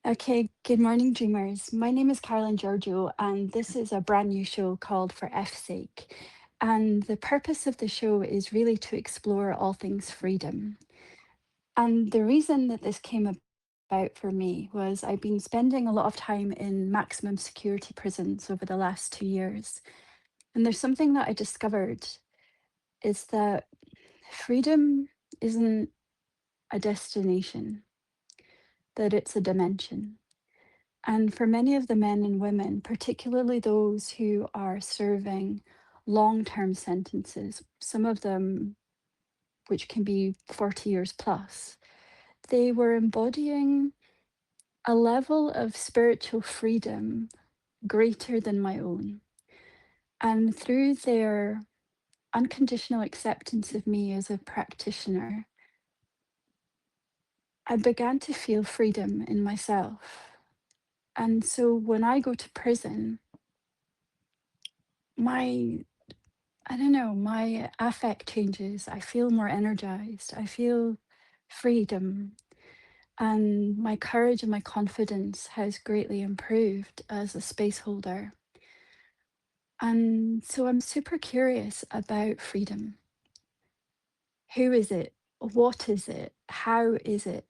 Okay, good morning, dreamers. My name is Carolyn Giorgio, and this is a brand new show called For F's Sake. And the purpose of the show is really to explore all things freedom. And the reason that this came about for me was I've been spending a lot of time in maximum security prisons over the last 2 years. And there's something that I discovered is that freedom isn't a destination, that it's a dimension. And for many of the men and women, particularly those who are serving long term sentences, some of them which can be 40 years plus, they were embodying a level of spiritual freedom greater than my own. And through their unconditional acceptance of me as a practitioner, I began to feel freedom in myself. And so when I go to prison, my I don't know, my affect changes. I feel more energized. I feel freedom. And my courage and my confidence has greatly improved as a space holder. And so I'm super curious about freedom. Who is it? What is it? How is it?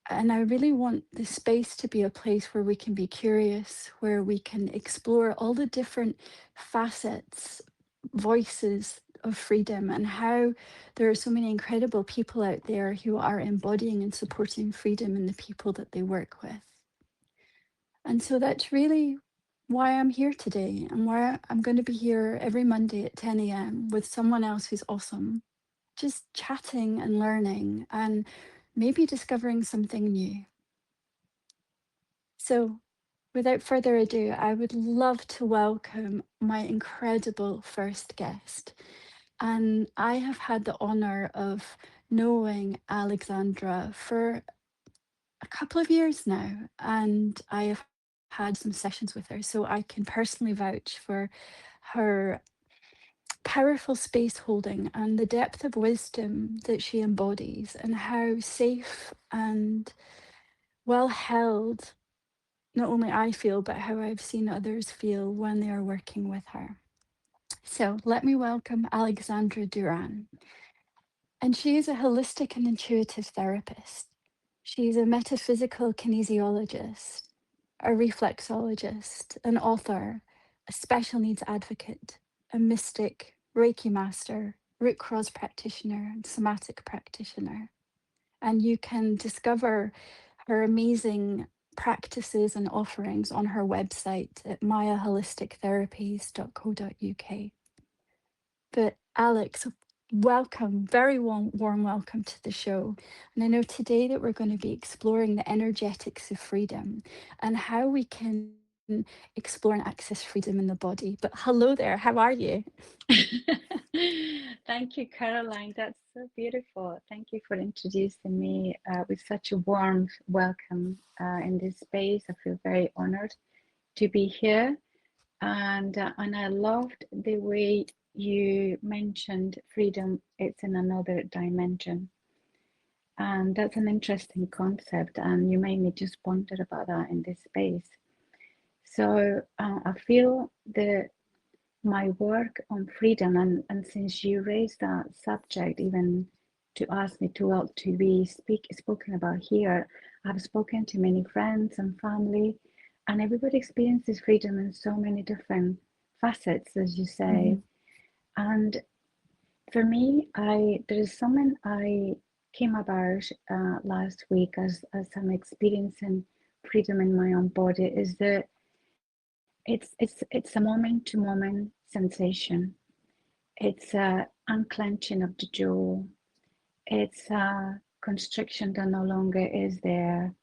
And I really want the space to be a place where we can be curious, where we can explore all the different facets, voices of freedom, and how there are so many incredible people out there who are embodying and supporting freedom in the people that they work with. And so that's really why I'm here today, and why I'm going to be here every Monday at 10 a.m. with someone else who's awesome, just chatting and learning and maybe discovering something new. So, without further ado, I would love to welcome my incredible first guest. And I have had the honor of knowing Alexandra for a couple of years now, and I have had some sessions with her. So I can personally vouch for her powerful space holding and the depth of wisdom that she embodies, and how safe and well held not only I feel, but how I've seen others feel when they are working with her. So let me welcome Alexandra Duran. And she is a holistic and intuitive therapist. She's a metaphysical kinesiologist, a reflexologist, an author, a special needs advocate, a mystic, Reiki master, root cause practitioner, and somatic practitioner. And you can discover her amazing practices and offerings on her website at mayaholistictherapies.co.uk. But Alex, welcome, very warm welcome to the show. And I know today that we're going to be exploring the energetics of freedom and how we can explore and access freedom in the body. But hello there, how are you? Thank you, Caroline. That's so beautiful. Thank you for introducing me with such a warm welcome in this space. I feel very honored to be here, and I loved the way you mentioned freedom. It's in another dimension, and that's an interesting concept. And you made me just wonder about that in this space. So I feel the my work on freedom, and since you raised that subject, even to ask me to be spoken about here, I've spoken to many friends and family, and everybody experiences freedom in so many different facets, as you say. Mhm. And for me, I there is something I came about last week as I'm experiencing freedom in my own body, is that it's a moment to moment sensation. It's a unclenching of the jaw. It's a constriction that no longer is there.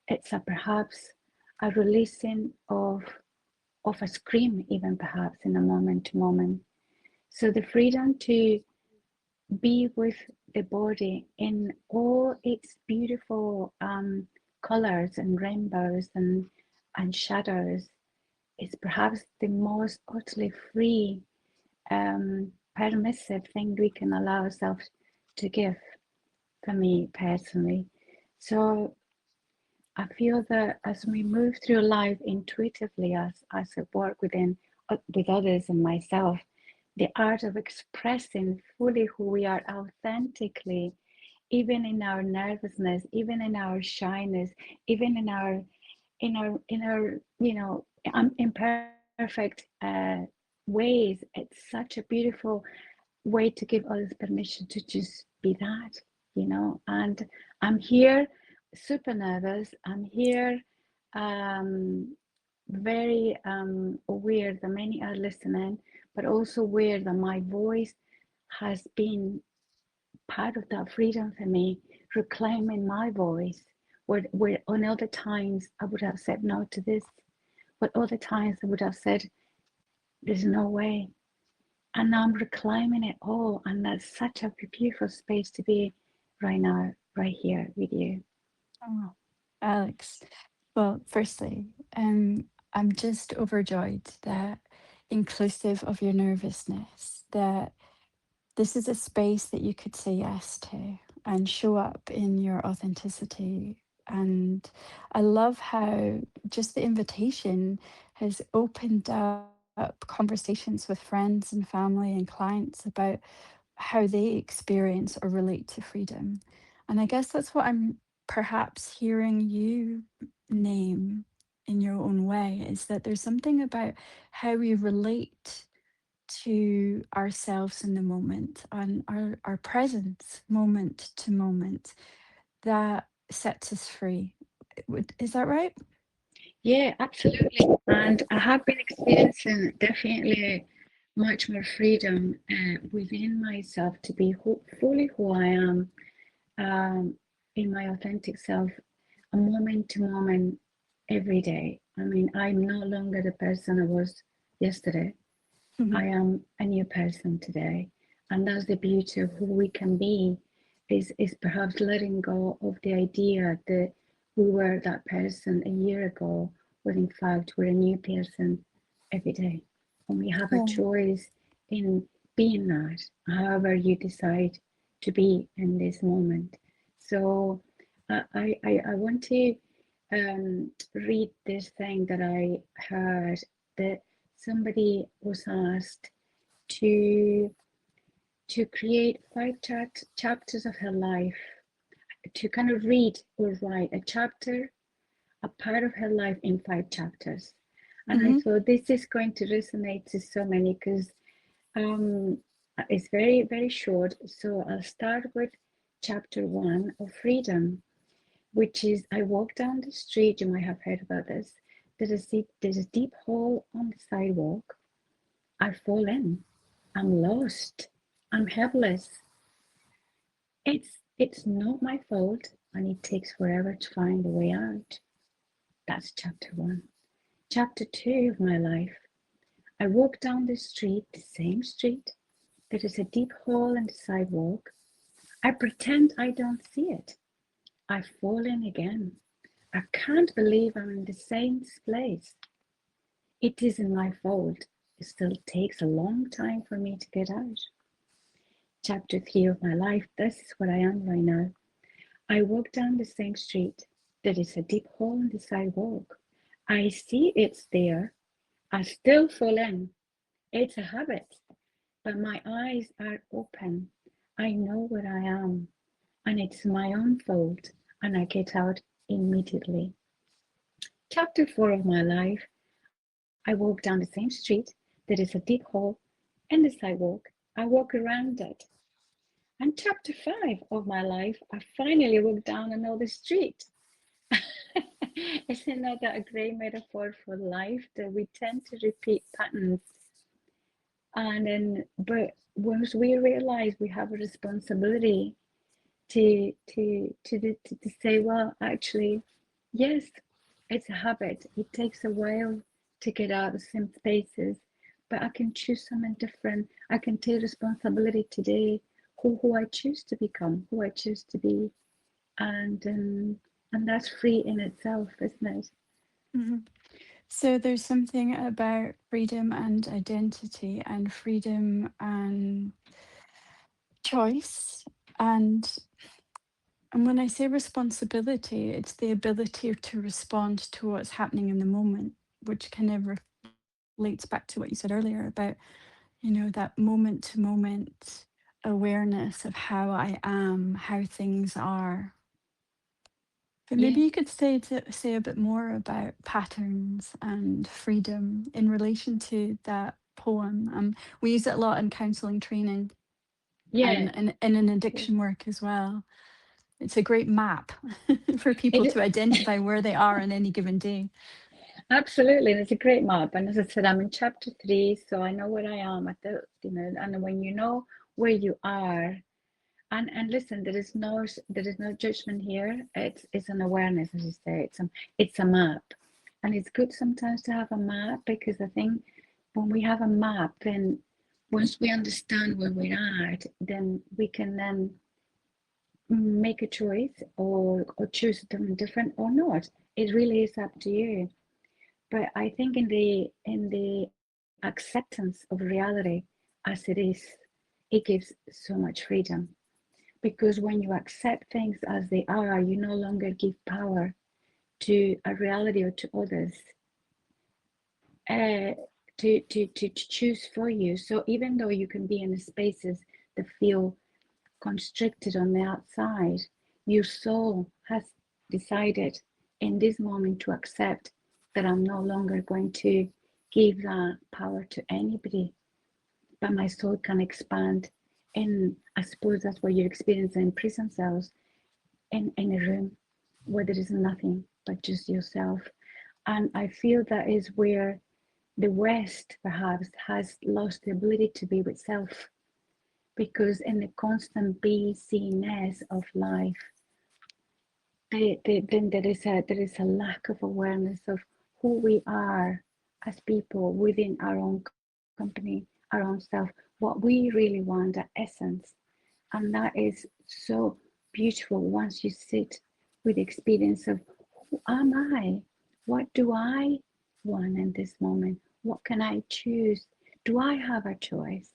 It's a perhaps a releasing of a scream, even perhaps in a moment to moment. So the freedom to be with the body in all its beautiful colors and rainbows and shadows is perhaps the most utterly free, permissive thing we can allow ourselves to give, for me personally. So I feel that as we move through life intuitively, as I work with others and myself, the art of expressing fully who we are authentically, even in our nervousness, even in our shyness, even in our imperfect ways. It's such a beautiful way to give others permission to just be that. And I'm here, super nervous. I'm here, um, very aware that many are listening, but also aware that my voice has been part of that freedom for me, reclaiming my voice. Where on other times I would have said no to this, but other times I would have said, there's no way. And now I'm reclaiming it all. And that's such a beautiful space to be right now, right here with you. Oh, Alex. Well, firstly, I'm just overjoyed that, inclusive of your nervousness, that this is a space that you could say yes to and show up in your authenticity. And I love how just the invitation has opened up conversations with friends and family and clients about how they experience or relate to freedom. And I guess that's what I'm perhaps hearing you name in your own way, is that there's something about how we relate to ourselves in the moment and our presence moment to moment that sets us free. Is that right? Yeah, absolutely. And I have been experiencing definitely much more freedom within myself to be fully who I am, um, in my authentic self, a moment to moment, every day. I mean, I'm no longer the person I was yesterday. I am a new person today. And that's the beauty of who we can be, is perhaps letting go of the idea that we were that person a year ago, when in fact we're a new person every day. And we have a Yeah. choice in being that, however you decide to be in this moment. So I want to read this thing that I heard, that somebody was asked to to create five chapters of her life, to kind of read or write a part of her life in five chapters. And I Hmm. thought this is going to resonate to so many, because um, it's very, very short. So I'll start with chapter one of freedom, which is: I walk down the street. You might have heard about this. There's a deep hole on the sidewalk. I fall in. I'm lost. I'm helpless. It's not my fault, and it takes forever to find a way out. That's chapter one. Chapter two of my life. I walk down the street, the same street. There is a deep hole in the sidewalk. I pretend I don't see it. I fall in again. I can't believe I'm in the same place. It isn't my fault. It still takes a long time for me to get out. Chapter three of my life. This is what I am right now. I walk down the same street. There is a deep hole in the sidewalk. I see it's there. I still fall in. It's a habit, but my eyes are open. I know where I am, and it's my own fault, and I get out immediately. Chapter four of my life. I walk down the same street. There is a deep hole in the sidewalk. I walk around it. And chapter five of my life, I finally walk down another street. Isn't that a great metaphor for life, that we tend to repeat patterns? And then, but once we realize we have a responsibility to say, well, actually, yes, it's a habit. It takes a while to get out of the same spaces, but I can choose something different. I can take responsibility today, who I choose to become, who I choose to be, and that's free in itself, isn't it? Hmm. So there's something about freedom and identity and freedom and choice. And And when I say responsibility, it's the ability to respond to what's happening in the moment, which kind of relates back to what you said earlier about, that moment to moment awareness of how I am, how things are. But maybe Yes, you could say a bit more about patterns and freedom in relation to that poem. We use it a lot in counselling training yeah. and in addiction work as well. It's a great map for people It to identify where they are on any given day. absolutely, and it's a great map. And as I said, I'm in chapter 3, so I know where I am at the, and when you know where you are, and listen, there is no judgment here. It's an awareness, as you say. It's a map, and it's good sometimes to have a map, because I think when we have a map, then once we understand where we're at, then we can then make a choice, or choose something different or not. It really is up to you. But I think in the acceptance of reality as it is, it gives so much freedom. Because when you accept things as they are, you no longer give power to a reality or to others, uh, to choose for you. So even though you can be in spaces that feel constricted on the outside, your soul has decided in this moment to accept that I'm no longer going to give that power to anybody, but my soul can expand. And I suppose that's what you're experiencing in prison cells, in a room where there is nothing but just yourself. And I feel that is where the West perhaps has lost the ability to be with self, because in the constant be seenness of life, then there is a lack of awareness of who we are as people within our own company, our own self, what we really want, that essence. And that is so beautiful once you sit with the experience of, who am I? What do I want in this moment? What can I choose? Do I have a choice?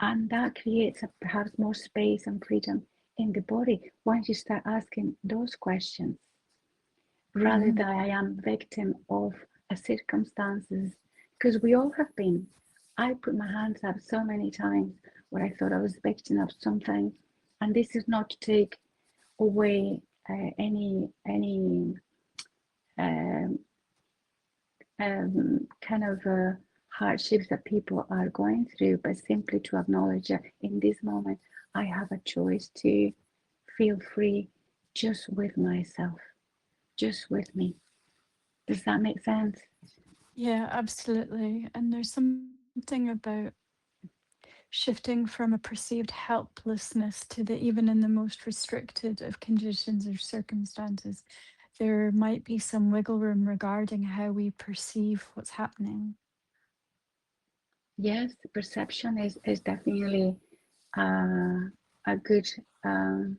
And that creates perhaps more space and freedom in the body once you start asking those questions, rather Mhm. than I am victim of a circumstances, because we all have been. I put my hands up so many times where I thought I was victim of something, and this is not to take away any um, kind of hardships that people are going through, but simply to acknowledge that in this moment I have a choice to feel free, just with myself, just with me. Does that make sense? Yeah, absolutely. And there's something about shifting from a perceived helplessness to the even in the most restricted of conditions or circumstances, there might be some wiggle room regarding how we perceive what's happening. Yes, perception is definitely uh, a good um,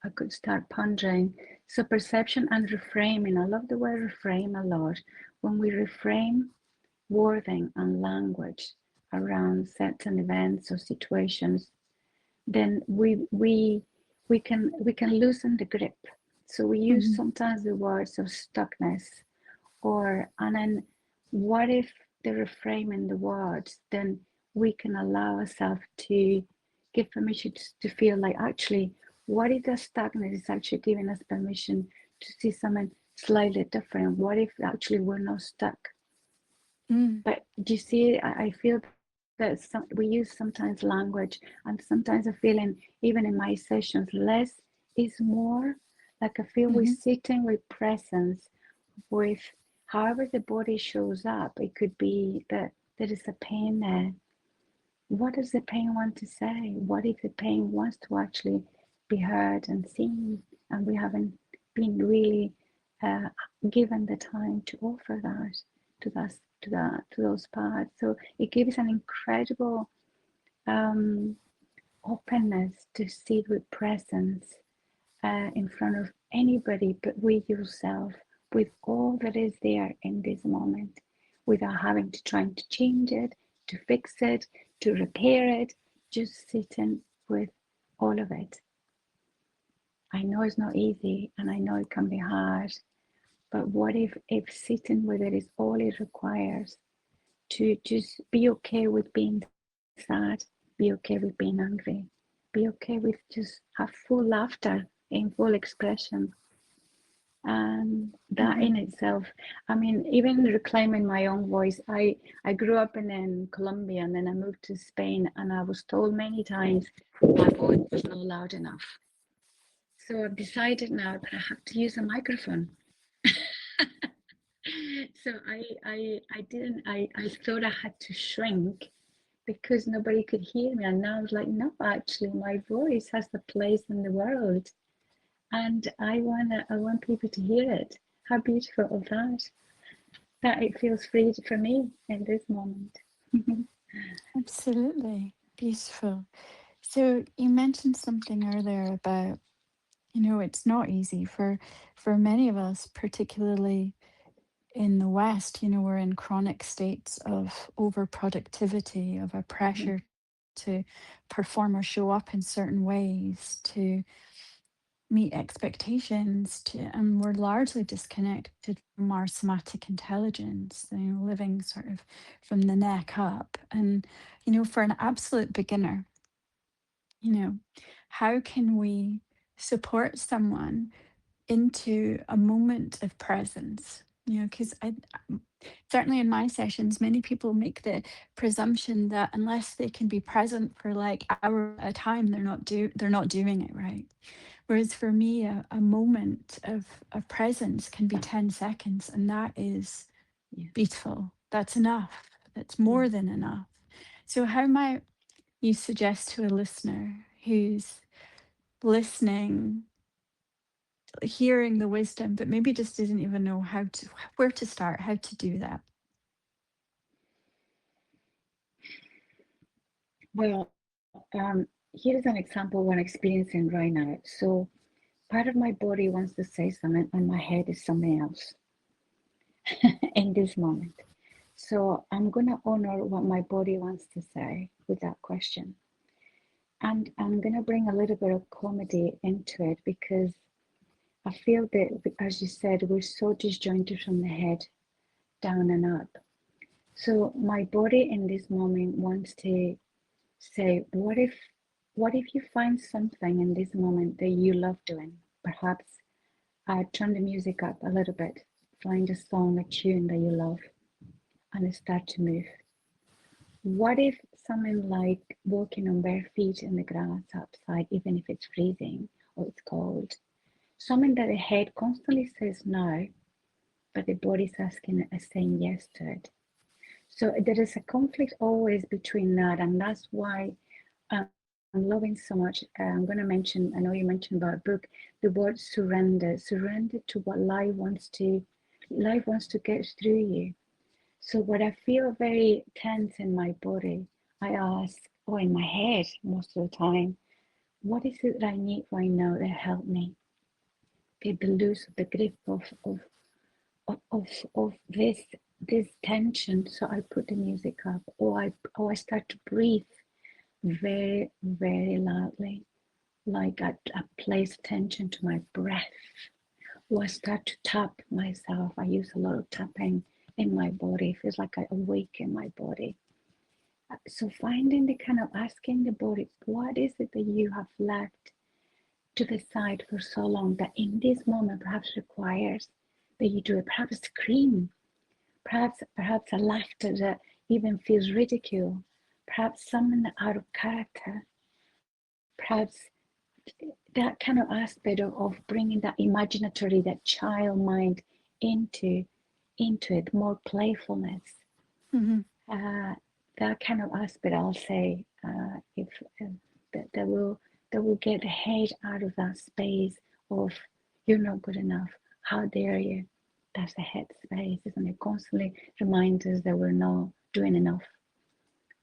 a good start pondering. So perception and reframing. I love the word reframe a lot. When we reframe wording and language around certain events or situations, then we can loosen the grip. So we use Mhm. sometimes the words of stuckness, or and then what if the reframing the words, then we can allow ourselves to give permission to feel like, actually, what if the stuckness is actually giving us permission to see something slightly different? What if actually we're not stuck? Mm. But do you see, I feel that we use sometimes language, and sometimes a feeling, even in my sessions, less is more. Like I feel we're Mhm. sitting with presence, with however the body shows up. It could be that there is a pain there. What does the pain want to say? What if the pain wants to actually be heard and seen, and we haven't been really uh, given the time to offer that to those parts? So it gives an incredible um, openness to sit with presence in front of anybody, but with yourself, with all that is there in this moment, without having to try to change it, to fix it, to repair it, just sitting with all of it. I know it's not easy and I know it can be hard, but what if sitting with it is all it requires to just be okay with being sad, be okay with being angry, be okay with just have full laughter in full expression. And that Hmm. in itself, I mean, even reclaiming my own voice, I grew up in Colombia and then I moved to Spain and I was told many times my voice was not loud enough. So I've decided now that I have to use a microphone. So I didn't I thought I had to shrink because nobody could hear me, and now I was like, no, actually my voice has the place in the world, and I want people to hear it. How beautiful of that, that it feels free for me in this moment. Absolutely. Beautiful. So you mentioned something earlier about, it's not easy for many of us, particularly in the West. We're in chronic states of overproductivity, of a Mhm. pressure to perform or show up in certain ways, to meet expectations, and we're largely disconnected from our somatic intelligence, living sort of from the neck up. And, for an absolute beginner, you know, how can we support someone into a moment of presence? Because certainly in my sessions, many people make the presumption that unless they can be present for like hours at a time, they're not doing it right. Whereas for me, a moment of presence can be 10 seconds, and that is Yeah, beautiful. That's enough. That's yeah. more than enough. So, how might you suggest to a listener who's listening, hearing the wisdom, but maybe just doesn't even know where to start, how to do that? Well, here's an example of what I'm experiencing right now. So part of my body wants to say something and my head is something else in this moment. So I'm going to honor what my body wants to say with that question. And I'm going to bring a little bit of comedy into it because I feel that, as you said, we're so disjointed from the head down and up. So my body in this moment wants to say, what if you find something in this moment that you love doing? Perhaps turn the music up a little bit, find a song, a tune that you love, and start to move. What if something like walking on bare feet in the grass outside, even if it's freezing or it's cold, something that the head constantly says no, but the body's asking saying yes to it. So there is a conflict always between that, and that's why I'm loving so much. I'm going to mention. I know you mentioned about a book, the word surrender. Surrender to what life wants to get through you. So when I feel very tense in my body, I ask, or in my head most of the time, what is it that I need right now to help me get the loose of the grip of this tension? So I put the music up, or I start to breathe very, very loudly, like I place attention to my breath, or I start to tap myself. I use a lot of tapping in my body. It feels like I awaken my body. So finding the kind of asking the body, what is it that you have left to the side for so long that in this moment perhaps requires that you do it? Perhaps scream, perhaps a laughter that even feels ridicule, perhaps something out of character, perhaps that kind of aspect of bringing that imaginatory, that child mind into into it, more playfulness. Hmm. uh, that kind of aspect, I'll say, if that, that will get the head out of that space of you're not good enough, how dare you. That's the head space, isn't it? Constantly remind us that we're not doing enough,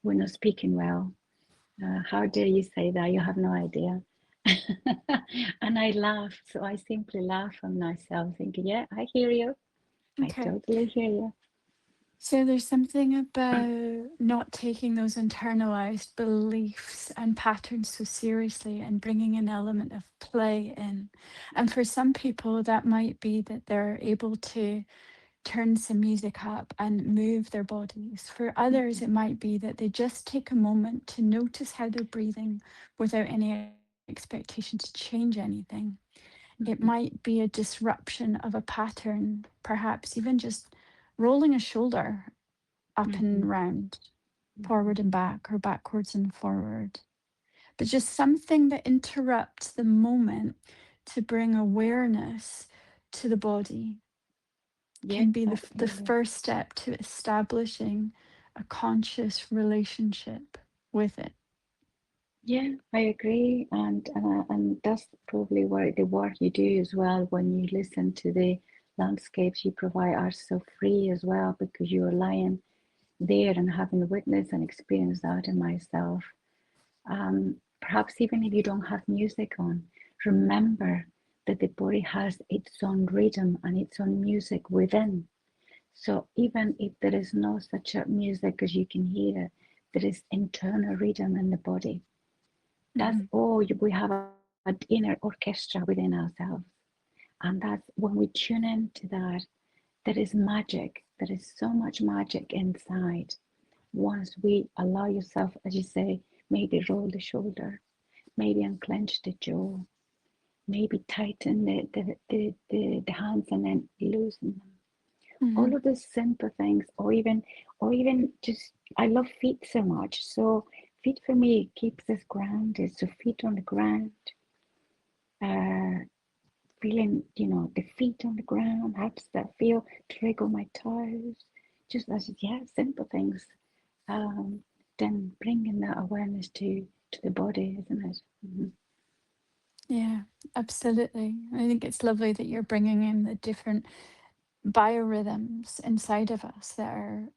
we're not speaking well. How dare you say that? You have no idea. And I laugh, so I simply laugh on myself, thinking, yeah, I hear you, I Okay. totally hear you. So there's something about not taking those internalized beliefs and patterns so seriously and bringing an element of play in. And for some people, that might be that they're able to turn some music up and move their bodies. For others, it might be that they just take a moment to notice how they're breathing without any expectation to change anything. It Mhm, might be a disruption of a pattern, perhaps even just rolling a shoulder up and mhm, round, mhm. forward and back, or backwards and forward. But just something that interrupts the moment to bring awareness to the body Yeah, can be the absolutely. first step to establishing a conscious relationship with it. Yeah, I agree, and that's probably why the work you do as well. When you listen to the landscapes you provide are so free as well, because you're lying there and having witnessed and experienced that in myself. Perhaps even if you don't have music on, remember that the body has its own rhythm and its own music within. So even if there is no such a music as you can hear it, there is internal rhythm in the body. That's Mhm. all we have an inner orchestra within ourselves. And that's when we tune into that, there is magic. There is so much magic inside. Once we allow yourself, as you say, maybe roll the shoulder, maybe unclench the jaw, maybe tighten the hands and then loosen them. All Mhm. of those simple things, or even just I love feet so much. So feet for me keeps us grounded. So feet on the ground, uh, feeling the feet on the ground helps that feel trigger my toes. Just as yeah, simple things. Um, then bringing that awareness to the body, isn't it? Yeah, absolutely. I think it's lovely that you're bringing in the different biorhythms inside of us that are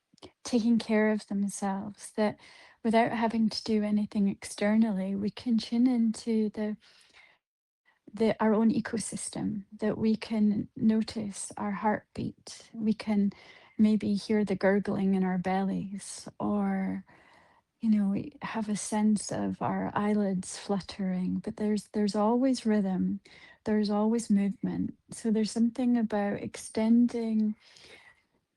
taking care of themselves, that without having to do anything externally, we can tune into our own ecosystem, that we can notice our heartbeat. We can maybe hear the gurgling in our bellies, or we have a sense of our eyelids fluttering, but there's always rhythm, there's always movement. So there's something about extending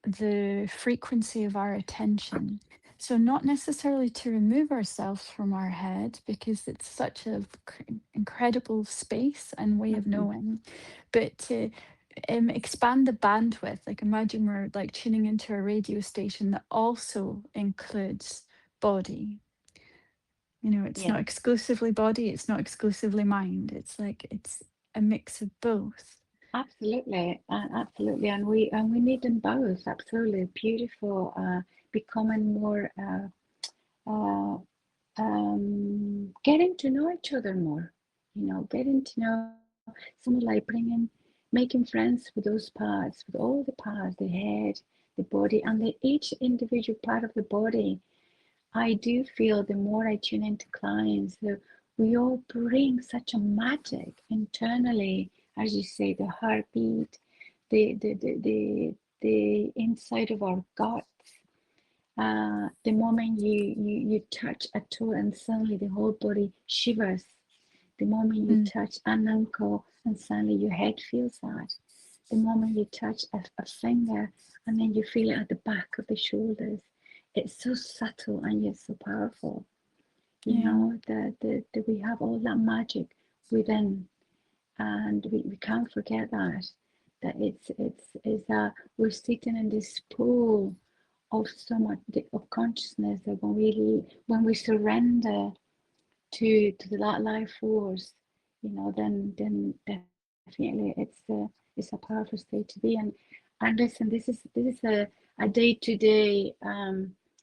the frequency of our attention. So, not necessarily to remove ourselves from our head, because it's such a incredible space and way of Mm-hmm. knowing, but to expand the bandwidth. Like, imagine we're like tuning into a radio station that also includes body. It's Yeah, not exclusively body, it's not exclusively mind. It's like it's a mix of both. absolutely, absolutely, and we need them both. Absolutely beautiful. Becoming more, uh, getting to know each other more. Getting to know someone like making friends with those parts, with all the parts, the head, the body, and each individual part of the body. I do feel the more I tune into clients, we all bring such a magic internally, as you say, the heartbeat, the inside of our gut. The moment you touch a toe and suddenly the whole body shivers. The moment you Mm, touch an ankle and suddenly your head feels that. The moment you touch a finger and then you feel it at the back of the shoulders. It's so subtle and yet so powerful. yeah. That we have all that magic within, and we can't forget that we're sitting in this pool of so much of consciousness, that when we surrender to that life force, then definitely it's a powerful state to be. And listen, this is a day-to-day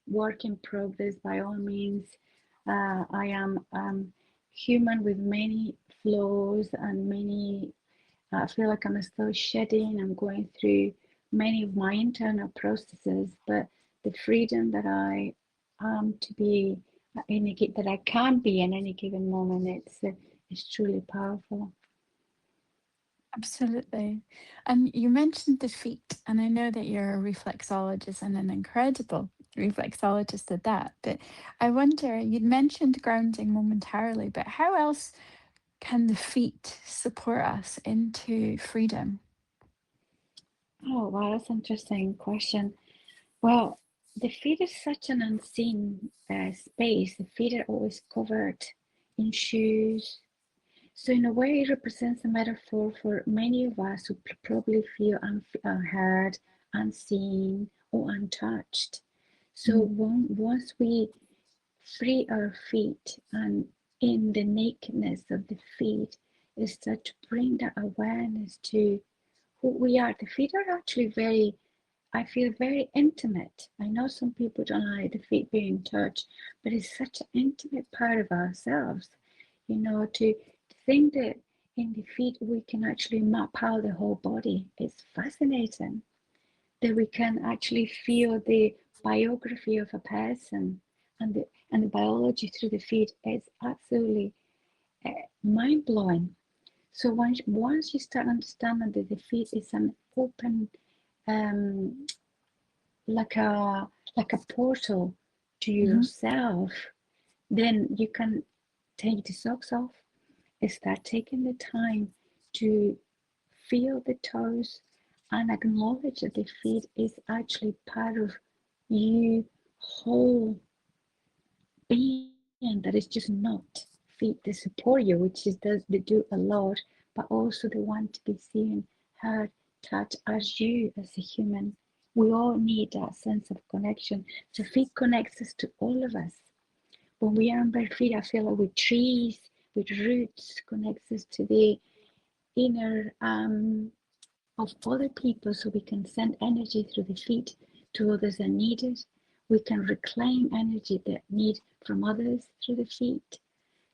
work in progress by all means. I am human with many flaws and many. I feel like I'm still shedding. I'm going through many of my internal processes, but the freedom that I am to be that I can be in any given moment, it's truly powerful. Absolutely. And you mentioned the feet, and I know that you're a reflexologist and an incredible reflexologist at that. But I wonder, you'd mentioned grounding momentarily, but how else can the feet support us into freedom? Oh, wow, that's an interesting question. Well, the feet is such an unseen space. The feet are always covered in shoes. So, in a way, it represents a metaphor for many of us who probably feel unheard, unseen, or untouched. So, Mm, once we free our feet and in the nakedness of the feet, is start to bring that awareness to who we are. The feet are actually very, I feel, very intimate. I know some people don't like the feet being touched, but it's such an intimate part of ourselves, to think that in the feet we can actually map out the whole body. It's fascinating that we can actually feel the biography of a person and the biology through the feet. It's absolutely mind blowing. So once you start understanding that the feet is an open, um, like a portal to mhm, yourself, then you can take the socks off and start taking the time to feel the toes and acknowledge that the feet is actually part of you whole being, that is just not feet that support you, which is does they do a lot, but also they want to be seen, heard, touched as you as a human. We all need that sense of connection. So feet connects us to all of us. When we are on bare feet, I feel like with trees, with roots, connects us to the inner of other people, so we can send energy through the feet to others that need it. We can reclaim energy that need from others through the feet.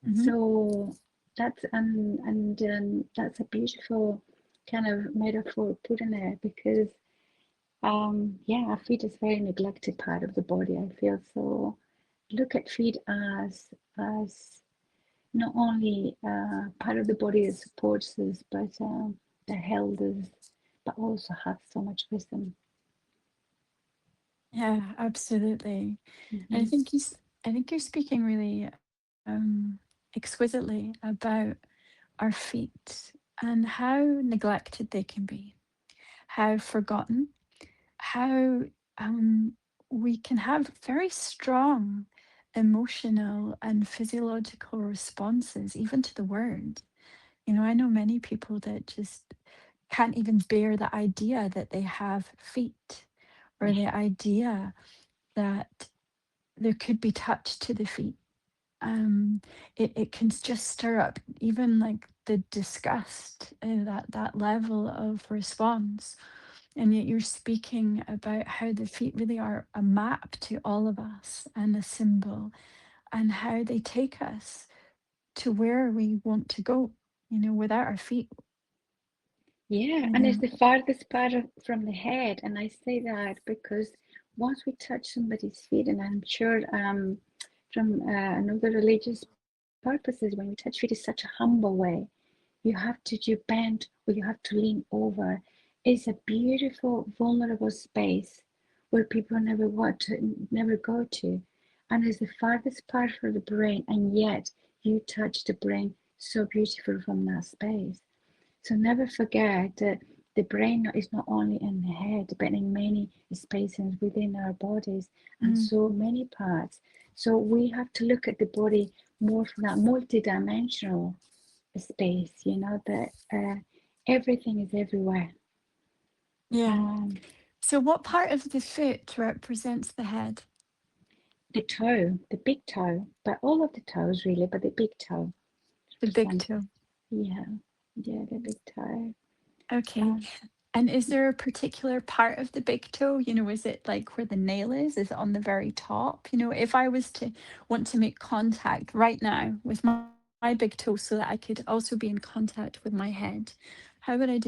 mhm. So that's a beautiful kind of metaphor put in there, because yeah, our feet is very neglected part of the body, I feel. So look at feet as not only part of the body that supports us, but that held us, but also have so much wisdom. Yeah, absolutely. And Mm-hmm. I think you're speaking really exquisitely about our feet and how neglected they can be, how forgotten, how um, we can have very strong emotional and physiological responses, even to the word. You know, I know many people that just can't even bear the idea that they have feet or Yeah. the idea that there could be touch to the feet. um it can just stir up even like the disgust, that level of response. And yet you're speaking about how the feet really are a map to all of us and a symbol, and how they take us to where we want to go. You know, without our feet, Yeah, you and it's know. the farthest part from the head. And I say that because once we touch somebody's feet, and I'm sure from another religious purposes, when we touch feet is such a humble way. You have to do bend or you have to lean over. It's a beautiful, vulnerable space where people never go to. And it's the farthest part from the brain, and yet you touch the brain so beautiful from that space. So never forget that the brain is not only in the head, but in many spaces within our bodies and Mm, so many parts. So we have to look at the body more from that multidimensional space, that everything is everywhere. yeah. Um, So what part of the foot represents the head? the toe, the big toe, but all of the toes really, but the big toe The big represents, toe. yeah, yeah, the big toe. Okay. Um, And is there a particular part of the big toe? You know, is it like where the nail is? Is it on the very top? You know, if I was to want to make contact right now with my big toe so that I could also be in contact with my head, how would I do that?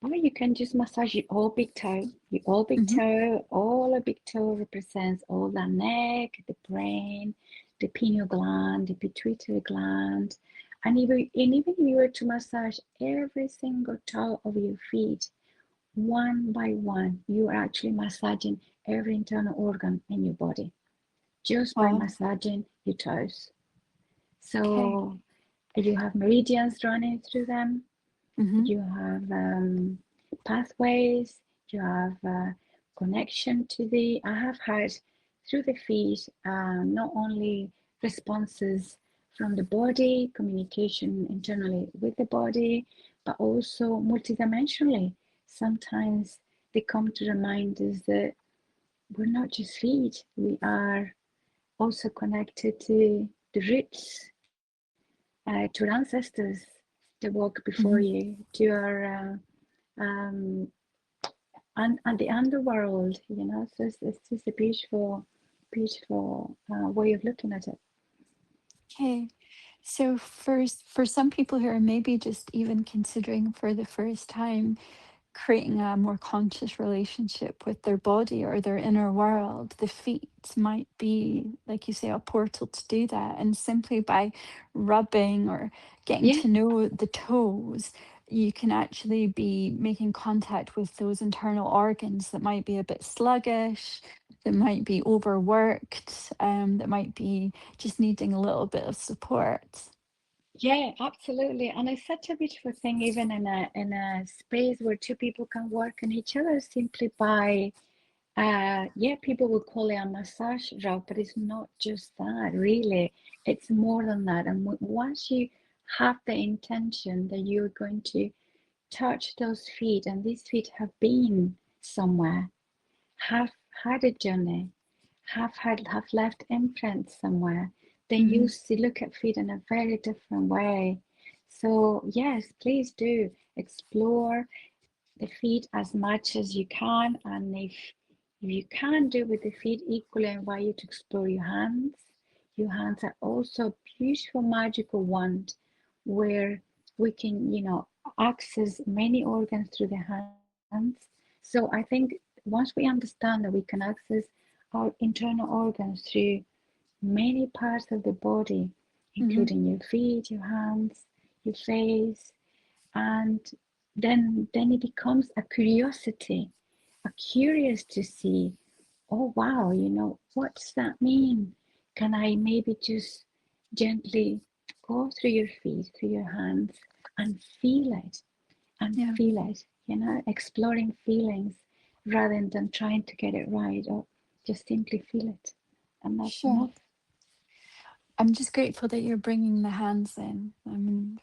or you can just massage your all big toe. Your all big Hmm. toe, all a big toe represents all the neck, the brain, the pineal gland, the pituitary gland. And even if you were to massage every single toe of your feet, one by one, you are actually massaging every internal organ in your body just by Wow. massaging your toes. Okay. So you have meridians running through them, Mm-hmm. you have pathways, you have connection to the. I have had through the feet not only responses from the body, communication internally with the body, but also multidimensionally. Sometimes they come to remind us that we're not just feet, we are also connected to the roots, to our ancestors that walk before Mm-hmm. you, to our um, and the underworld, So it's just a beautiful, beautiful way of looking at it. Okay. So for some people who are maybe just even considering for the first time creating a more conscious relationship with their body or their inner world, the feet might be, like you say, a portal to do that. And simply by rubbing or getting Yeah, to know the toes, you can actually be making contact with those internal organs that might be a bit sluggish, that might be overworked, that might be just needing a little bit of support. yeah, absolutely. And it's such a beautiful thing, even in a space where two people can work on each other simply by yeah, people would call it a massage rub, but it's not just that, really. It's more than that. And once you have the intention that you're going to touch those feet, and these feet have been somewhere, have had a journey, have left imprints somewhere, then you Hmm. see look at feet in a very different way. So yes, please do explore the feet as much as you can, and if you can't do with the feet, equally I invite you to explore your hands. Your hands are also a beautiful magical wand where we can, access many organs through the hands. So I think once we understand that we can access our internal organs through many parts of the body, Hmm. including your feet, your hands, your face, and then it becomes a curiosity, a curious to see, oh wow, what does that mean? Can I maybe just gently go through your feet, through your hands, and feel it, and Yeah, feel it, exploring feelings rather than trying to get it right, or just simply feel it, and that's sure. enough. I'm just grateful that you're bringing the hands in. I mean,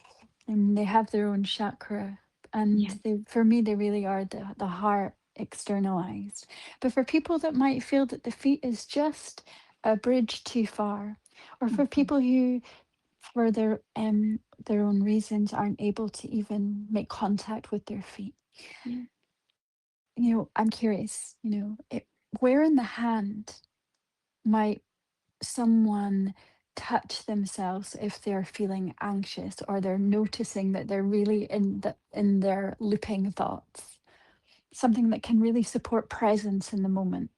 and they have their own chakra, and Yes. for me, they really are the heart externalized. But for people that might feel that the feet is just a bridge too far, or for Mhm. people who, for their own reasons, aren't able to even make contact with their feet, Yeah. I'm curious. Where in the hand might someone touch themselves if they're feeling anxious or they're noticing that they're really in their looping thoughts, something that can really support presence in the moment.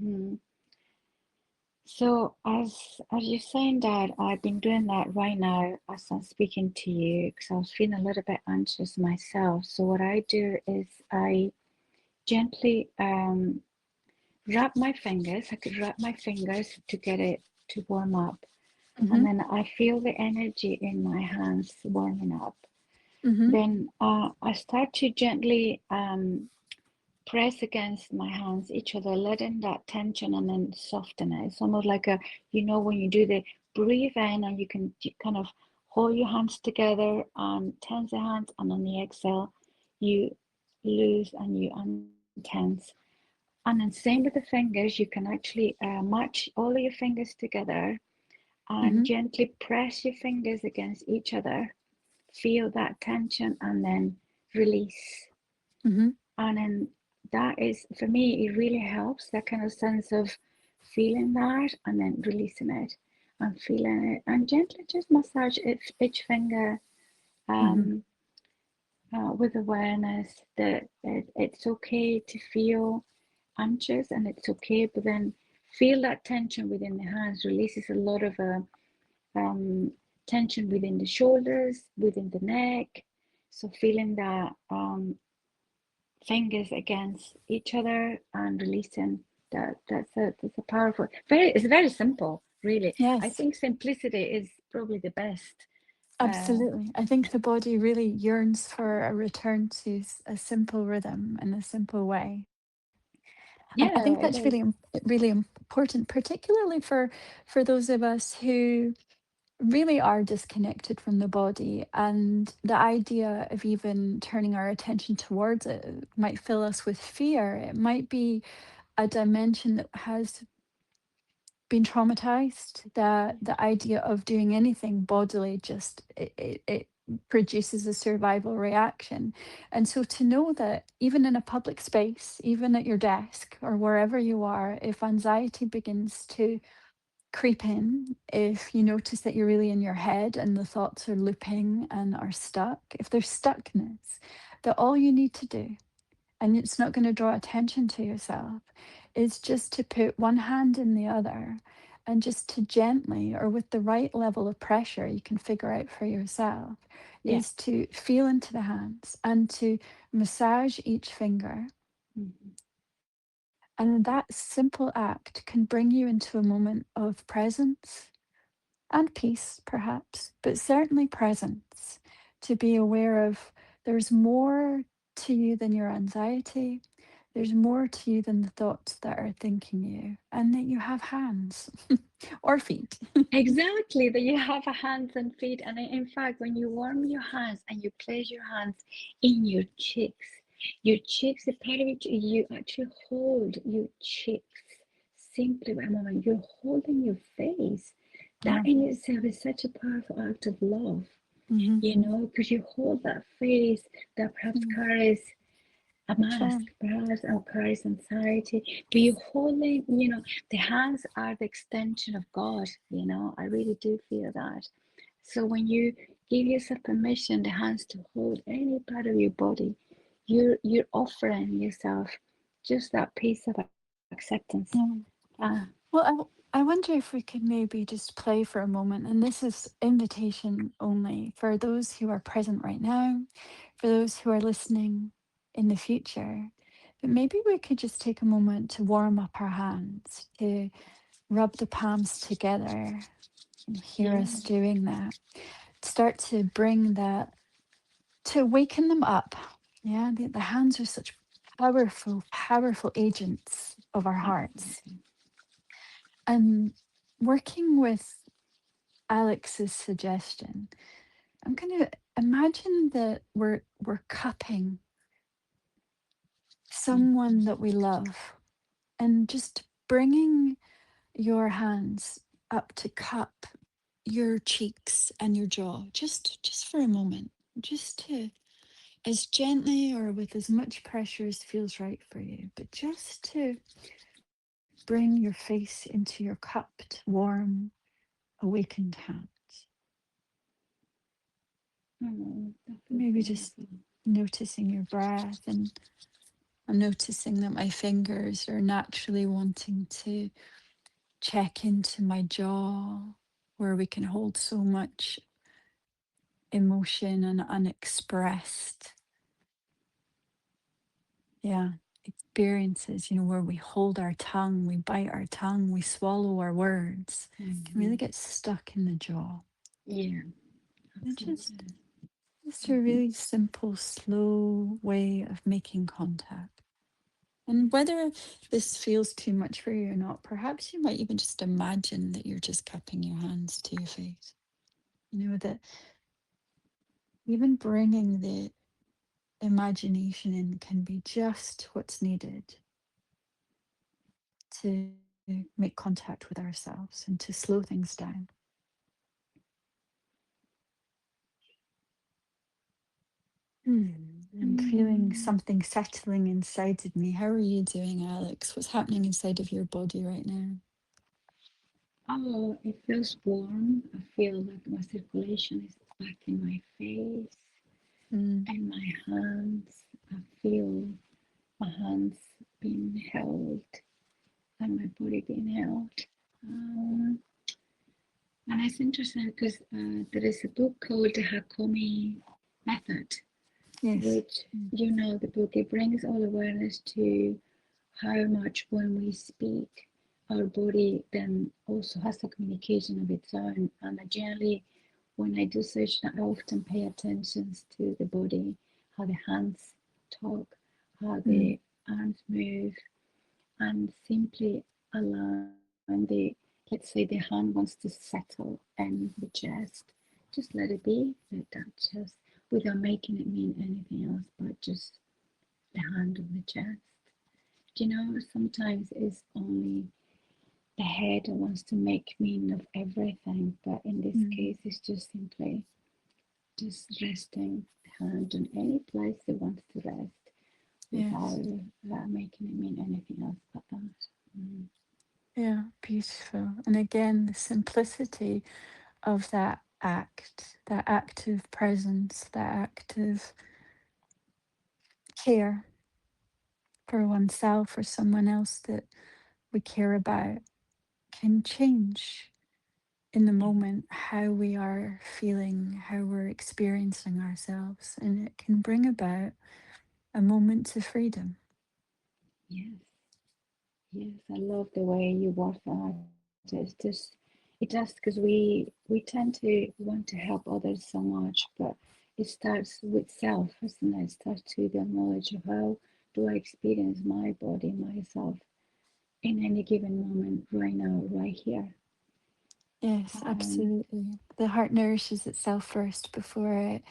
Mm. So as you're saying that, I've been doing that right now as I'm speaking to you because I was feeling a little bit anxious myself. So what I do is I gently wrap my fingers. I could wrap my fingers to get it to warm up, and Hmm. then I feel the energy in my hands warming up. Hmm. Then I start to gently press against my hands each other, letting that tension and then soften it. It's almost like when you do the breathe in and you can kind of hold your hands together and tense the hands, and on the exhale, you loose and you untense. And then same with the fingers, you can actually match all of your fingers together and Hmm. gently press your fingers against each other. Feel that tension and then release. Hmm. And then that is, for me, it really helps that kind of sense of feeling that and then releasing it and feeling it and gently just massage each finger Hmm. um, with awareness that it's okay to feel anxious and it's okay, but then feel that tension within the hands releases a lot of um, tension within the shoulders, within the neck. So feeling that fingers against each other and releasing that. That's a powerful. It's very simple, really. I Yes, think simplicity is probably the best. Uh, absolutely. I think the body really yearns for a return to a simple rhythm in a simple way. And I think yeah, that's it really, is. really important, particularly for those of us who really are disconnected from the body. And the idea of even turning our attention towards it might fill us with fear. It might be a dimension that has been traumatized, that the idea of doing anything bodily just it produces a survival reaction. And so to know that even in a public space, even at your desk or wherever you are, if anxiety begins to creep in, if you notice that you're really in your head and the thoughts are looping and are stuck, if there's stuckness, that all you need to do, and it's not going to draw attention to yourself, is just to put one hand in the other and just to gently, or with the right level of pressure you can figure out for yourself, Yeah. is to feel into the hands and to massage each finger. Mhm. And that simple act can bring you into a moment of presence and peace, perhaps, but certainly presence, to be aware of there's more to you than your anxiety. There's more to you than the thoughts that are thinking you, and that you have hands or feet. Exactly, that you have a hands and feet. And in fact, when you warm your hands and you place your hands in your cheeks, the part of it, you actually hold your cheeks simply by a moment. You're holding your face. That Yeah. in itself is such a powerful act of love, Hmm. because you hold that face that perhaps Yeah. carries a mask, Sure. perhaps, or carries anxiety. But you holding, the hands are the extension of God, I really do feel that. So when you give yourself permission, the hands to hold any part of your body, you're offering yourself just that piece of acceptance. Yeah. Ah, Well, I wonder if we could maybe just play for a moment, and this is invitation only for those who are present right now, for those who are listening in the future. But maybe we could just take a moment to warm up our hands, to rub the palms together and hear yeah. us doing that. Start to bring that, to waken them up. Yeah, the hands are such powerful, powerful agents of our hearts. Absolutely. And working with Alex's suggestion, I'm going to imagine that we're cupping someone that we love, and just bringing your hands up to cup your cheeks and your jaw, just for a moment, just to, as gently or with as much pressure as feels right for you, but just to bring your face into your cupped, warm, awakened hands. Oh, that feels Maybe just wonderful. noticing your breath, and I'm noticing that my fingers are naturally wanting to check into my jaw, where we can hold so much emotion and unexpressed, yeah, experiences, where we hold our tongue, we bite our tongue, we swallow our words, can really Hmm. get stuck in the jaw. Yeah, And just absolutely. just a really simple, slow way of making contact. And whether this feels too much for you or not, perhaps you might even just imagine that you're just cupping your hands to your face. That even bringing the imagination in can be just what's needed to make contact with ourselves and to slow things down. I'm feeling Mm. something settling inside of me. How are you doing, Alex? What's happening inside of your body right now? Oh, it feels warm. I feel like my circulation is back in my face Mm, and my hands. I feel my hands being held and my body being held. Um, and it's interesting interesting because there is a book called the Hakomi Method, Yes. which, you know, the book, it brings all awareness to how much when we speak, our body then also has a communication of its own. And I generally, when I do session, I often pay attention to the body, how the hands talk, how Mm. the arms move, and simply allowing let's say the hand wants to settle in the chest, just let it be, let that chest, without making it mean anything else but just the hand on the chest. You know, sometimes it's only the head that wants to make mean of everything, but in this Mm. case, it's just simply just resting the hand on any place it wants to rest Yes. without making it mean anything else but that. Mm. Yeah, beautiful. And again, the simplicity of that act of presence, that act of care for oneself or someone else that we care about can change in the Yeah. moment how we are feeling, how we're experiencing ourselves. And it can bring about a moment to freedom. Yes. Yes. I love the way you word that. It's just it does because we tend to want to help others so much, but it starts with self, isn't it? It starts to the knowledge of how do I experience my body, myself in any given moment, right now, right here. Yes, Um, absolutely. The heart nourishes itself first before it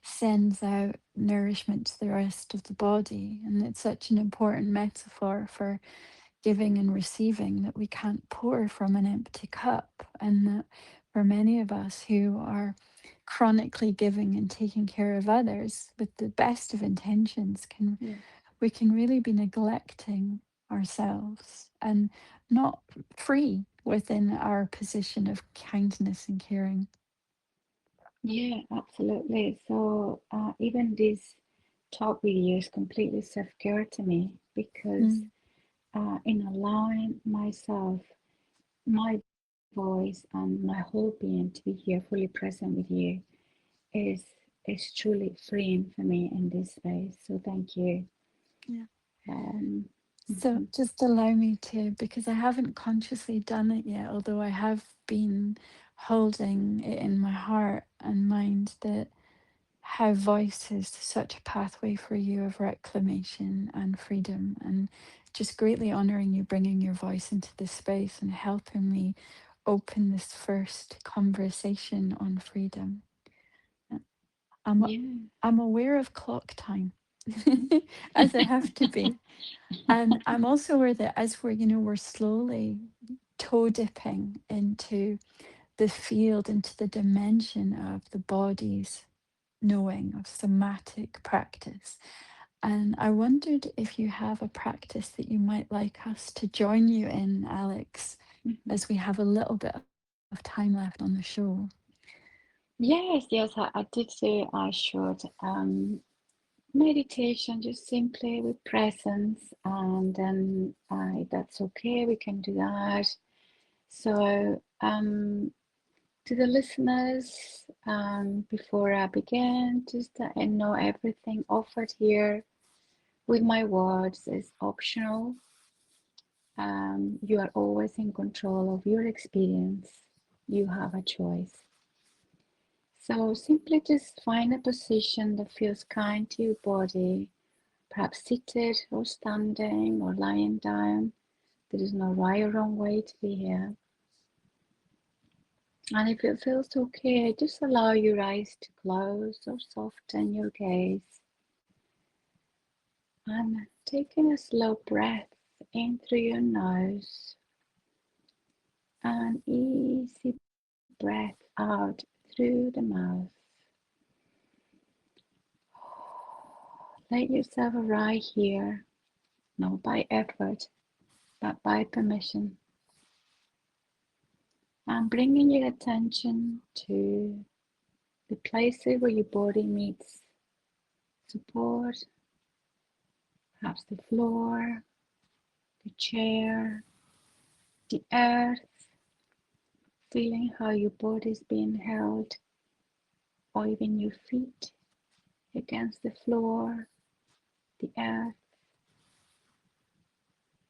sends out nourishment to the rest of the body. And it's such an important metaphor for giving and receiving that we can't pour from an empty cup. And that for many of us who are chronically giving and taking care of others with the best of intentions, yes. we can really be neglecting ourselves and not free within our position of kindness and caring. Yeah, absolutely. So even this talk video is completely self-care to me because Mm, in allowing myself, my voice, and my whole being to be here fully present with you is is truly freeing for me in this space. So thank you. yeah. Um, So mhm. just allow me to, because I haven't consciously done it yet, although I have been holding it in my heart and mind that how voice is such a pathway for you of reclamation and freedom, and just greatly honoring you bringing your voice into this space and helping me open this first conversation on freedom. I'm Yeah. I'm aware of clock time, as I have to be, and I'm also aware that as we're slowly toe dipping into the field, into the dimension of the body's knowing of somatic practice. And I wondered if you have a practice that you might like us to join you in, Alex, Mhm. as we have a little bit of time left on the show. Yes, yes, I did say I should. Meditation, just simply with presence, and then that's okay, we can do that. So, to the listeners, before I begin, just that I know everything offered here with my words is optional. You are always in control of your experience. You have a choice. So simply just find a position that feels kind to your body, perhaps seated or standing or lying down. There is no right or wrong way to be here. And if it feels okay, just allow your eyes to close or soften your gaze. And taking a slow breath in through your nose and easy breath out through the mouth. Let yourself arrive here, not by effort, but by permission. And bringing your attention to the places where your body meets support, perhaps the floor, the chair, the earth, feeling how your body is being held, or even your feet against the floor, the earth,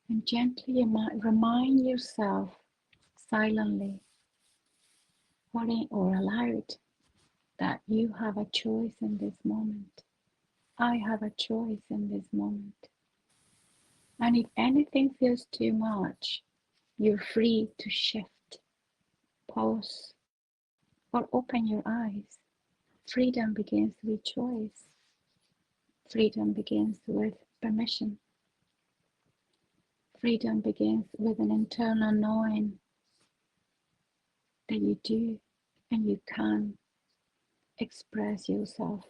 and gently remind yourself silently or aloud that you have a choice in this moment. I have a choice in this moment. And if anything feels too much, you're free to shift, pause, or open your eyes. Freedom begins with choice. Freedom begins with permission. Freedom begins with an internal knowing that you do and you can express yourself.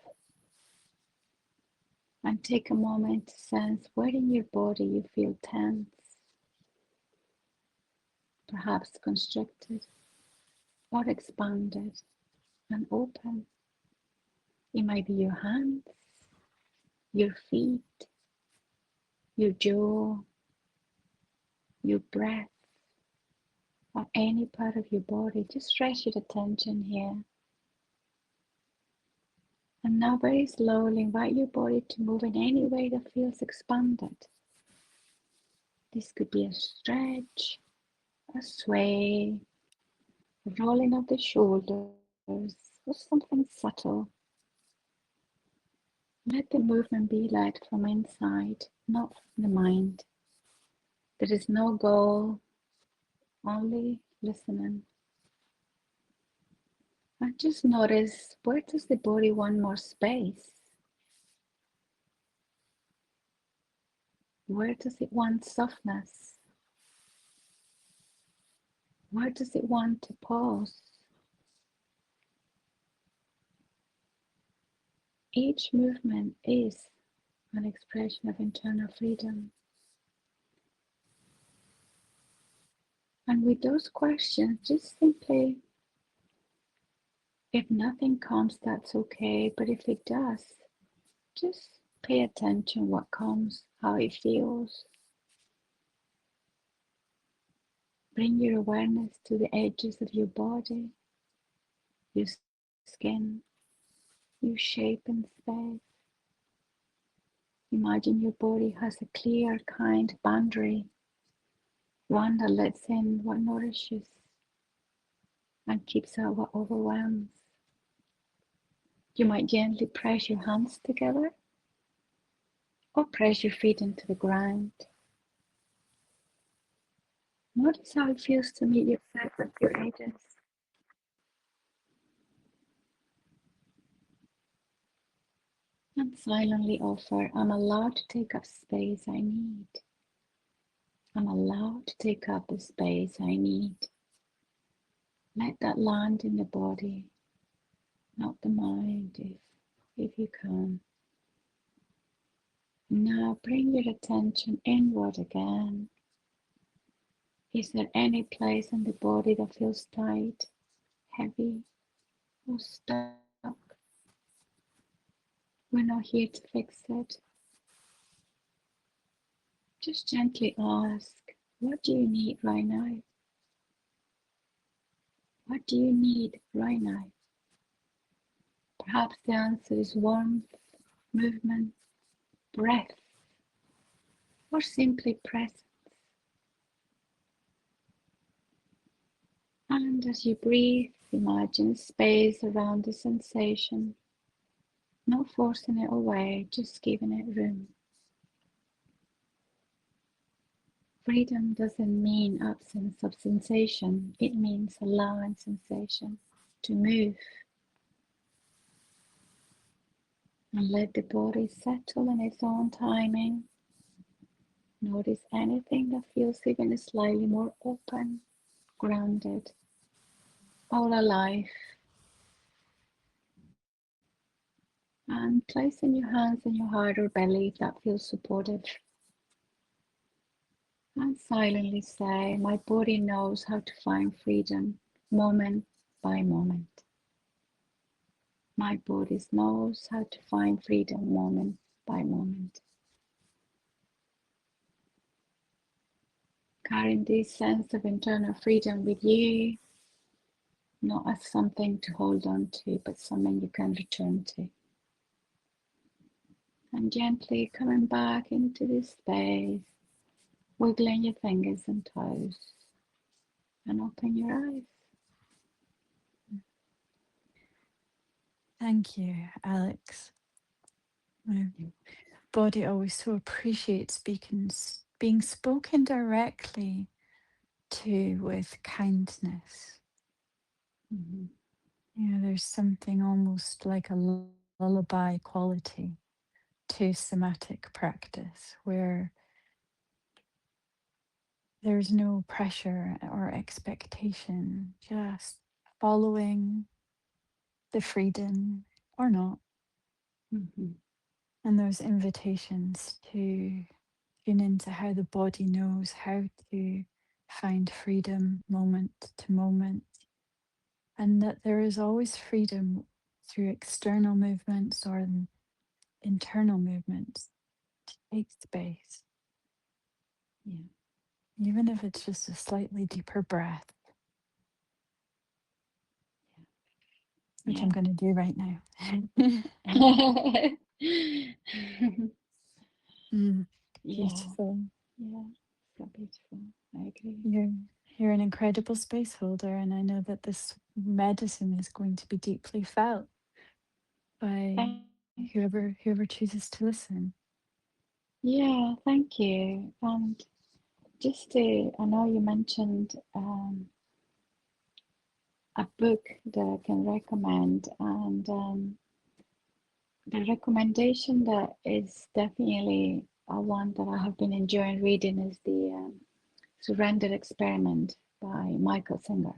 And take a moment to sense where in your body you feel tense, perhaps constricted, or expanded and open. It might be your hands, your feet, your jaw, your breath, or any part of your body. Just rest your attention here. And now very slowly invite your body to move in any way that feels expanded. This could be a stretch, a sway, a rolling of the shoulders, or something subtle. Let the movement be led from inside, not from the mind. There is no goal, only listening. And just notice, where does the body want more space? Where does it want softness? Where does it want to pause? Each movement is an expression of internal freedom. And with those questions, just simply, if nothing comes, that's okay. But if it does, just pay attention what comes, how it feels. Bring your awareness to the edges of your body, your skin, your shape and space. Imagine your body has a clear, kind boundary, one that lets in what nourishes and keeps out what overwhelms. You might gently press your hands together or press your feet into the ground. Notice how it feels to meet yourself with your edges. And silently offer, I'm allowed to take up space I need. I'm allowed to take up the space I need. Let that land in the body, not the mind, if you can. Now bring your attention inward again. Is there any place in the body that feels tight, heavy, or stuck? We're not here to fix it. Just gently ask, what do you need right now? What do you need right now? Perhaps the answer is warmth, movement, breath, or simply presence. And as you breathe, imagine space around the sensation, not forcing it away, just giving it room. Freedom doesn't mean absence of sensation, it means allowing sensation to move and let the body settle in its own timing. Notice anything that feels even slightly more open, grounded, all alive. And placing your hands on your heart or belly if that feels supportive. And silently say, my body knows how to find freedom moment by moment. My body knows how to find freedom moment by moment. Carrying this sense of internal freedom with you, not as something to hold on to, but something you can return to. And gently coming back into this space, wiggling your fingers and toes, and open your eyes. Thank you, Alex. My body always so appreciates being spoken directly to with kindness. Mm-hmm. There's something almost like a lullaby quality to somatic practice where there's no pressure or expectation, just following the freedom or not. Mm-hmm. And those invitations to tune into how the body knows how to find freedom moment to moment, and that there is always freedom through external movements or internal movements to take space, Yeah. even if it's just a slightly deeper breath, which I'm Yeah. going to do right now. Mm, Yeah. beautiful. Yeah. So beautiful. I agree. You're you're an incredible space holder, and I know that this medicine is going to be deeply felt by Thank you. whoever chooses to listen. Yeah, thank you. And just to, I know you mentioned a book that I can recommend, and the recommendation that is definitely one that I have been enjoying reading is the Surrender Experiment by Michael Singer.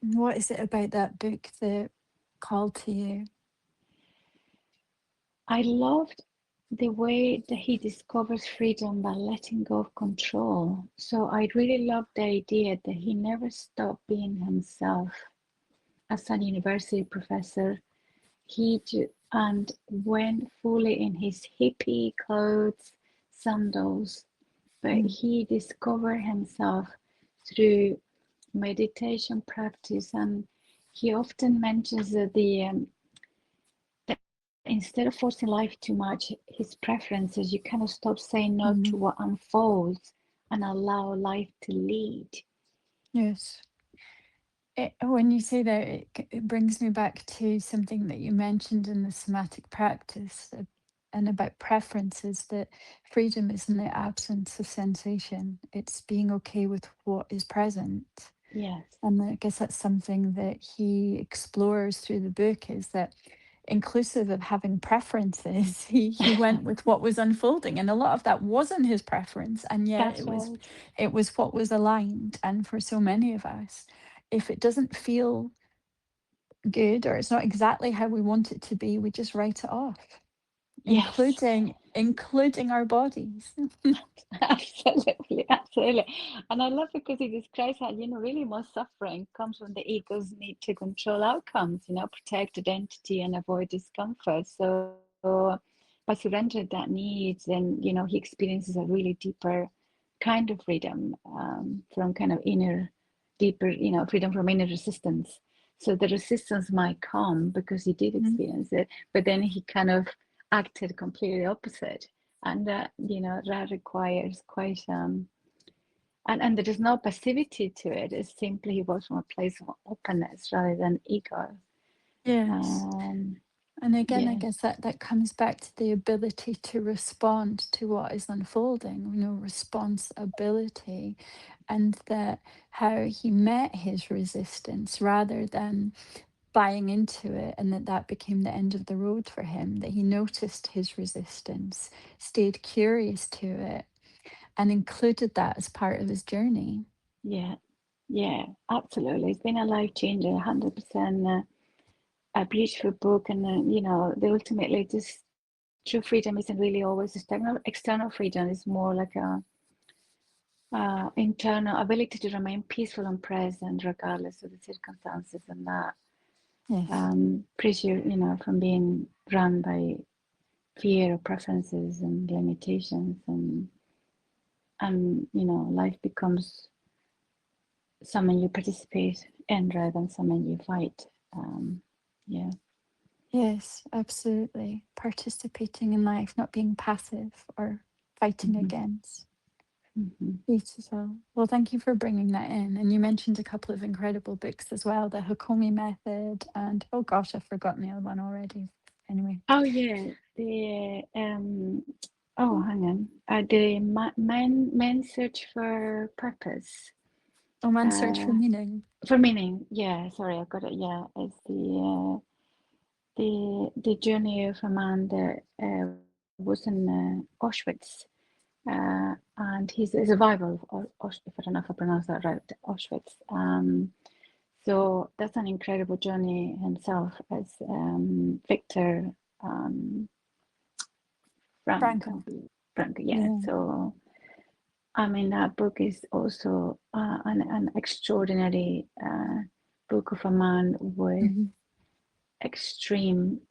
What is it about that book that called to you? I loved the way that he discovers freedom by letting go of control. So I really loved the idea that he never stopped being himself as a university professor. And went fully in his hippie clothes, sandals, but Mm, he discovered himself through meditation practice. And he often mentions that instead of forcing life too much, his preferences, you kind of stop saying no to mhm. what unfolds and allow life to lead. Yes. When you say that, it brings me back to something that you mentioned in the somatic practice and about preferences, that freedom is in the absence of sensation. It's being okay with what is present. Yes, And I guess that's something that he explores through the book, is that inclusive of having preferences, he went with what was unfolding. And a lot of that wasn't his preference. And yet that's right. it was what was aligned. And for so many of us, if it doesn't feel good or it's not exactly how we want it to be, we just write it off, Yes. including our bodies. Absolutely, absolutely. And I love because he describes how, really most suffering comes from the ego's need to control outcomes, protect identity and avoid discomfort. So by surrendering that need, then, he experiences a really deeper kind of freedom from kind of inner, deeper, freedom from inner resistance. So the resistance might come because he did Mhm. experience it, but then he kind of acted completely opposite, and that that requires quite and there is no passivity to it. It's simply he was from a place of openness rather than ego. Yes. um And again, I yeah, guess that comes back to the ability to respond to what is unfolding, responsibility, and that how he met his resistance rather than buying into it, and that became the end of the road for him, that he noticed his resistance, stayed curious to it, and included that as part of his journey. yeah, yeah, absolutely. It's been a life changer, 100%. A beautiful book, and the ultimately just true freedom isn't really always external freedom. Is more like a internal ability to remain peaceful and present regardless of the circumstances, and that Yes. pressure, from being run by fear of preferences and limitations, and life becomes something you participate in rather than something you fight. Yeah. Yes, absolutely. Participating in life, not being passive or fighting Hmm. against. Hmm. Beautiful. Well, thank you for bringing that in. And you mentioned a couple of incredible books as well, the Hakomi Method, and oh gosh, I've forgotten the other one already. Anyway, Oh yeah, the oh hang on, the men search for purpose, Oh Man Search for uh, Meaning. for meaning. Yeah, sorry, I got it. Yeah, it's the journey of a man that was in Auschwitz, and he's a survivor of Auschwitz. If I don't know if I pronounced that right, Auschwitz. So that's an incredible journey himself as Victor. Um, Frank, Frankel. Frank, yeah. Yeah. So, I mean, that book is also an extraordinary book of a man with Mhm. extreme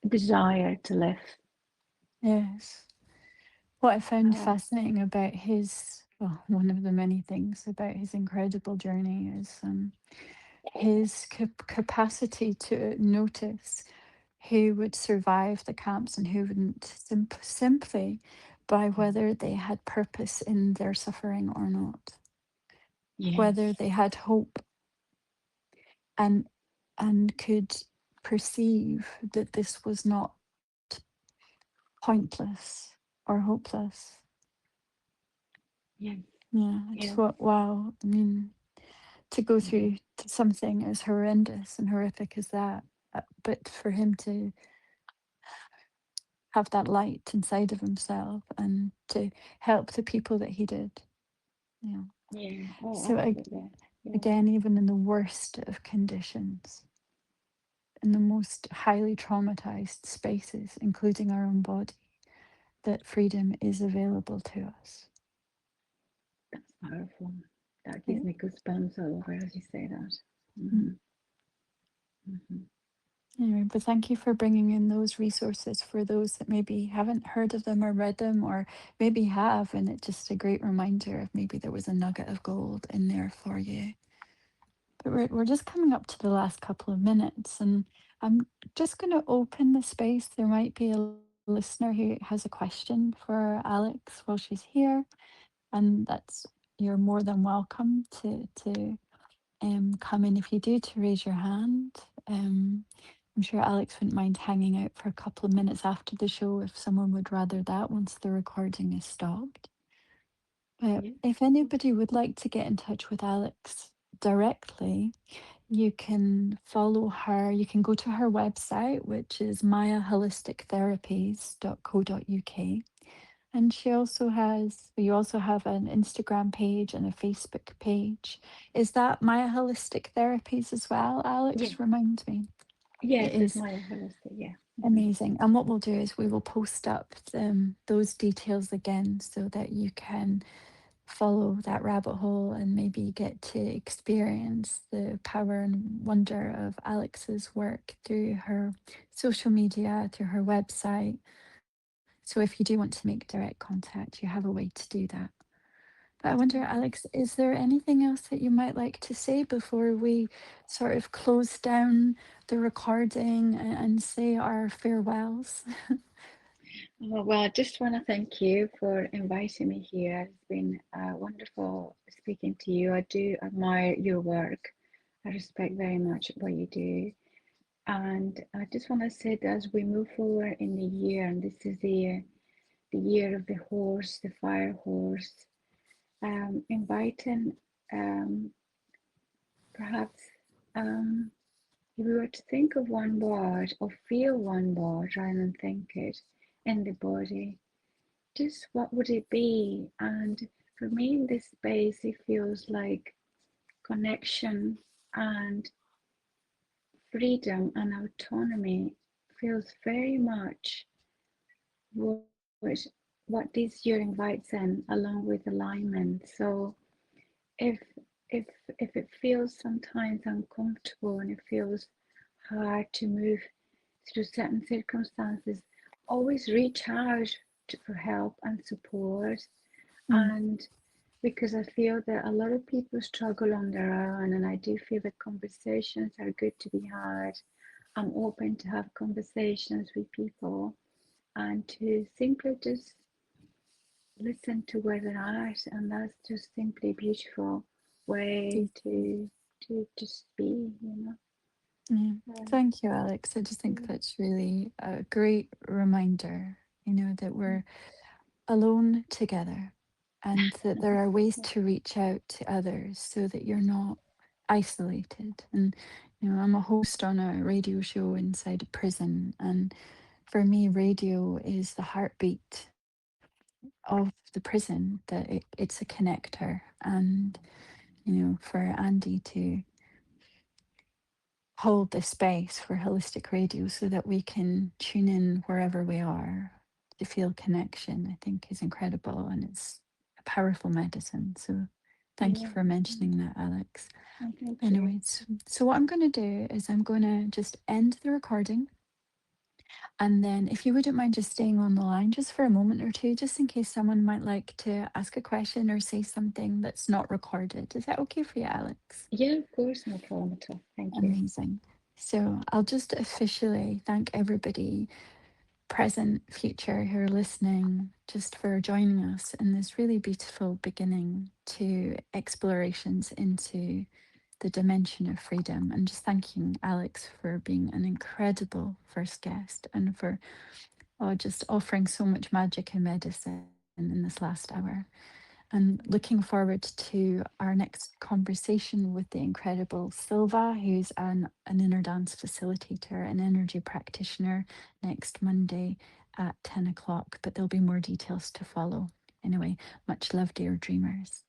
desire to live. Yes. What I found Uh, fascinating about his, well, one of the many things about his incredible journey is his capacity to notice who would survive the camps and who wouldn't, simply by whether they had purpose in their suffering or not, whether yes, they had hope and could perceive that this was not pointless or hopeless. yes, Yeah, I just yes. thought, wow. I mean, to go Hmm. through something as horrendous and horrific as that, but for him to have that light inside of himself and to help the people that he did. Yeah. Yeah, oh, So absolutely. Yeah, again, even in the worst of conditions, in the most highly traumatized spaces, including our own body, that freedom is available to us. that's powerful. That gives It- me goosebumps all over as you say that. mm. Hmm. Hmm. Anyway, but thank you for bringing in those resources for those that maybe haven't heard of them or read them, or maybe have, and it's just a great reminder of maybe there was a nugget of gold in there for you. But we're just coming up to the last couple of minutes, and I'm just going to open the space. There might be a listener who has a question for Alex while she's here, and that's, you're more than welcome to come in if you do, to raise your hand. Um, I'm sure Alex wouldn't mind hanging out for a couple of minutes after the show if someone would rather that once the recording is stopped. But Yeah, if anybody would like to get in touch with Alex directly, you can follow her. You can go to her website, which is mayaholistictherapies.co.uk. And she also has, you also have an Instagram page and a Facebook page. Is that Maya Holistic Therapies as well, yeah, Alex? Remind me. It yes, it's is my holistic. Yeah. Hmm. amazing. And what we'll do is we will post up those details again so that you can follow that rabbit hole and maybe get to experience the power and wonder of Alex's work through her social media, through her website. So if you do want to make direct contact, you have a way to do that. But I wonder, Alex, is there anything else that you might like to say before we sort of close down the recording and say our farewells? Oh, well, I just want to thank you for inviting me here. It's been wonderful speaking to you. I do admire your work. I respect very much what you do. And I just want to say that as we move forward in the year, and this is the year of the horse, the fire horse, inviting um, perhaps um, if we were to think of one word or feel one word rather than think it in the body, just what would it be? And for me, in this space, it feels like connection and freedom and autonomy feels very much what what this year invites in, along with alignment. So if if if it feels sometimes uncomfortable and it feels hard to move through certain circumstances, always reach out for help and support. Mm, And because I feel that a lot of people struggle on their own, and I do feel that conversations are good to be had. I'm open to have conversations with people and to simply just listen to where they're at, and that's just simply a beautiful way to just be, you know. Yeah. Uh, Thank you, Alex. I just think mm, that's really a great reminder, that mm, we're alone together and that there are ways to reach out to others so that you're not isolated. And, I'm a host on a radio show inside a prison. And for me, radio is the heartbeat of the prison, that it's a connector. And, for Andy to hold the space for holistic radio so that we can tune in wherever we are to feel connection, I think is incredible, and it's a powerful medicine. So thank you yeah, for mentioning that, Alex. and thank you. Anyways, so what I'm going to do is I'm going to just end the recording. And then, if you wouldn't mind just staying on the line just for a moment or two, just in case someone might like to ask a question or say something that's not recorded. Is that okay for you, Alex? Yeah, of course, no problem at all. Thank you. Amazing. So I'll just officially thank everybody, present, future, who are listening, just for joining us in this really beautiful beginning to explorations into the dimension of freedom. And just thanking Alex for being an incredible first guest and for just offering so much magic and medicine in this last hour. And looking forward to our next conversation with the incredible Silva, who's an inner dance facilitator, an energy practitioner, next Monday at 10 o'clock. But there'll be more details to follow. Anyway, much love, dear dreamers.